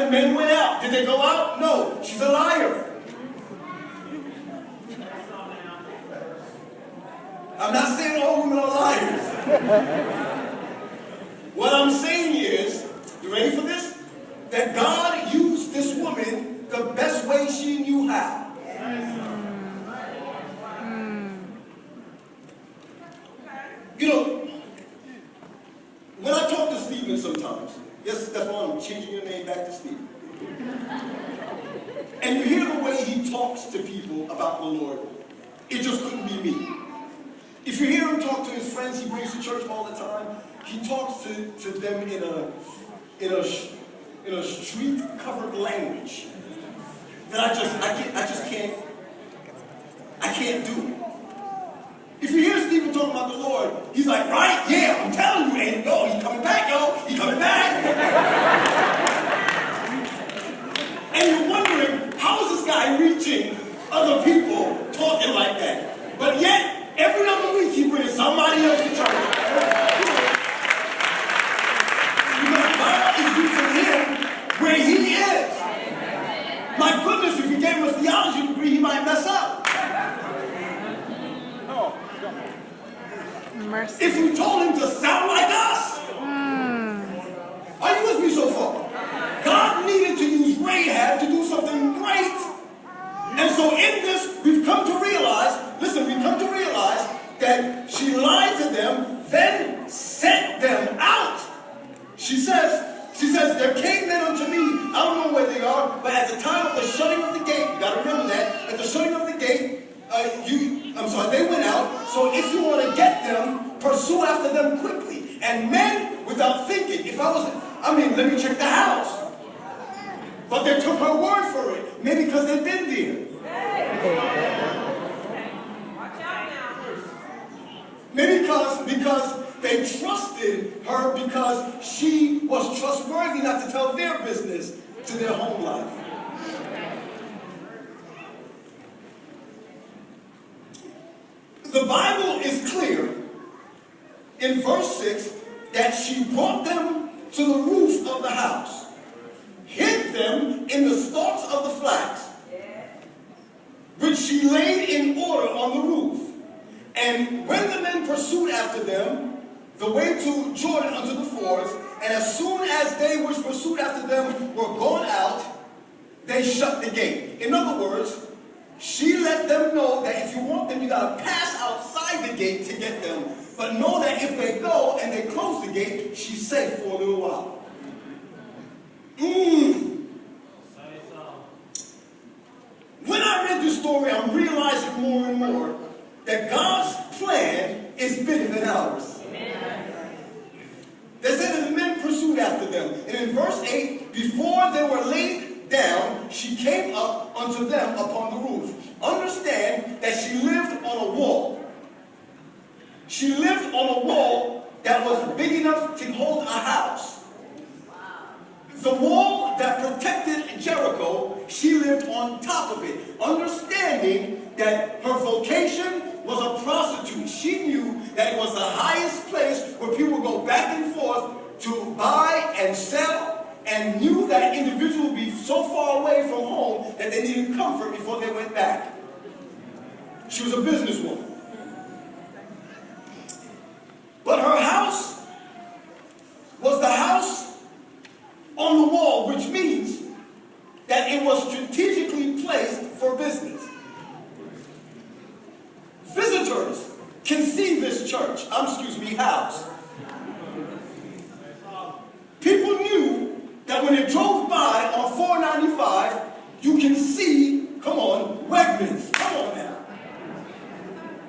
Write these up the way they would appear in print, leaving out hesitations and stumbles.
the men went out. Did they go out? No. She's a liar. I'm not saying all women are liars. What I'm saying is, you ready for this? That God used this woman the best way she knew how. You know, when I talk to Stephen sometimes, yes, Stefan, I'm changing your name back to Stephen. And you hear the way he talks to people about the Lord, it just couldn't be me. If you hear him talk to his friends he brings to church all the time, he talks to them in a street-covered language that I can't do. If you hear Stephen talking about the Lord, he's like, right? Yeah, I'm telling you, ain't no, he's coming back, yo. He's coming back. And you're wondering, how is this guy reaching other people talking like that? But yet, every other week he brings somebody else to church. Because God is using him where he is. My goodness, if you gave him a theology degree, he might mess up. Mercy. If you told him to sound like us. Are you with me so far? God needed to use Rahab to do something great. And so in this, we've come to realize that she lied to them, then sent them out. She says, there came men unto me, I don't know where they are, but at the time of the shutting of the gate, you got to remember that, at the shutting of the gate, they went out, so if you want to get them, pursue after them quickly. And men, without thinking, let me check the house. But they took her word for it, maybe because they've been there. Maybe because they trusted her because she was trustworthy not to tell their business to their home life. The Bible is clear in verse 6 that she brought them to the roof of the house, hid them in the stalks of the flax, which she laid in order on the roof. And when the men pursued after them, the way to Jordan unto the fords, and as soon as they which pursued after them were gone out, they shut the gate. In other words, she let them know that if you want them, you got to pass outside the gate to get them. But know that if they go and they close the gate, she's safe for a little while. When I read this story, I'm realizing more and more that God's plan is bigger than ours. They said that the men pursued after them. And in verse 8, before they were laid down, she came up unto them upon the roof. Understand that she lived on a wall. She lived on a wall that was big enough to hold a house. The wall that protected Jericho, she lived on top of it, understanding that her vocation was a prostitute. She knew that it was the highest place where people would go back and forth to buy and sell, and knew that individual would be so far away from home that they needed comfort before they went back. She was a businesswoman. But her house was the house on the wall, which means that it was strategically placed for business. Visitors can see this house. People knew that when they drove by on 495, you can see, come on, Wegmans. Come on now.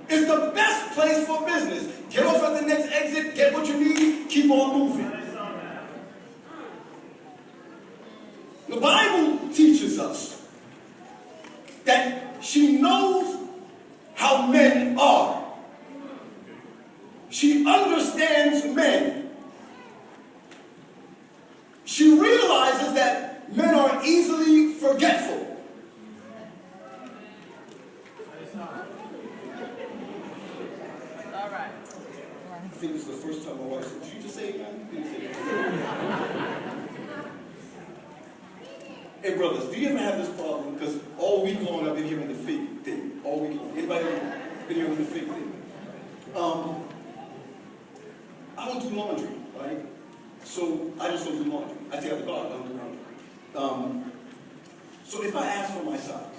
It's the best place for business. Get off at the next exit, get what you need, keep on moving. The Bible teaches us that she knows how men are. She understands men. She realizes that men are easily forgetful. I think this is the first time my wife said, did you just say amen? Hey brothers, do you ever have this problem? Because all week long I've been hearing the fig thing. All week long. Anybody been hearing the fig thing? I don't do laundry, right? So I just don't do laundry. I take out the garbage, I don't do laundry. So if I ask for my socks,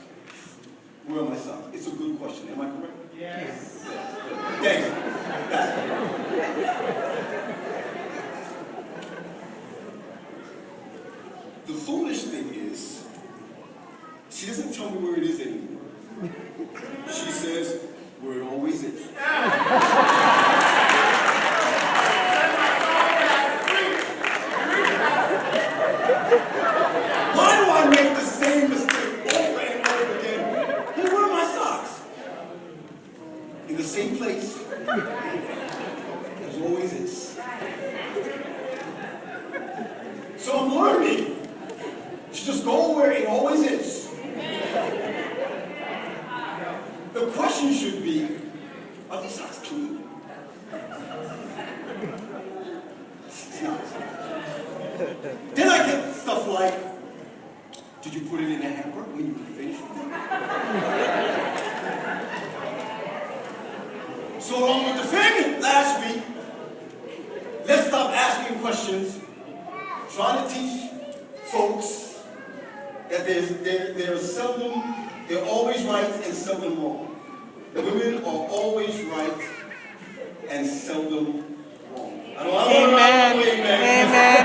where are my socks? It's a good question. Am I correct? Yes. Thanks. The foolish thing is, she doesn't tell me where it is anymore. She says, where it always is. Why do I make the same mistake over and over again? Hey, where are my socks? In the same place. As always is. So I'm learning to just go where it always is. The question should be, are these socks clean? It's not. Then I get stuff like, did you put it in a hamper when you finished with it? So along with the family last week, let's stop asking questions, trying to teach folks that they're always right and seldom wrong. The women are always right and seldom wrong. I don't know. Amen. Amen.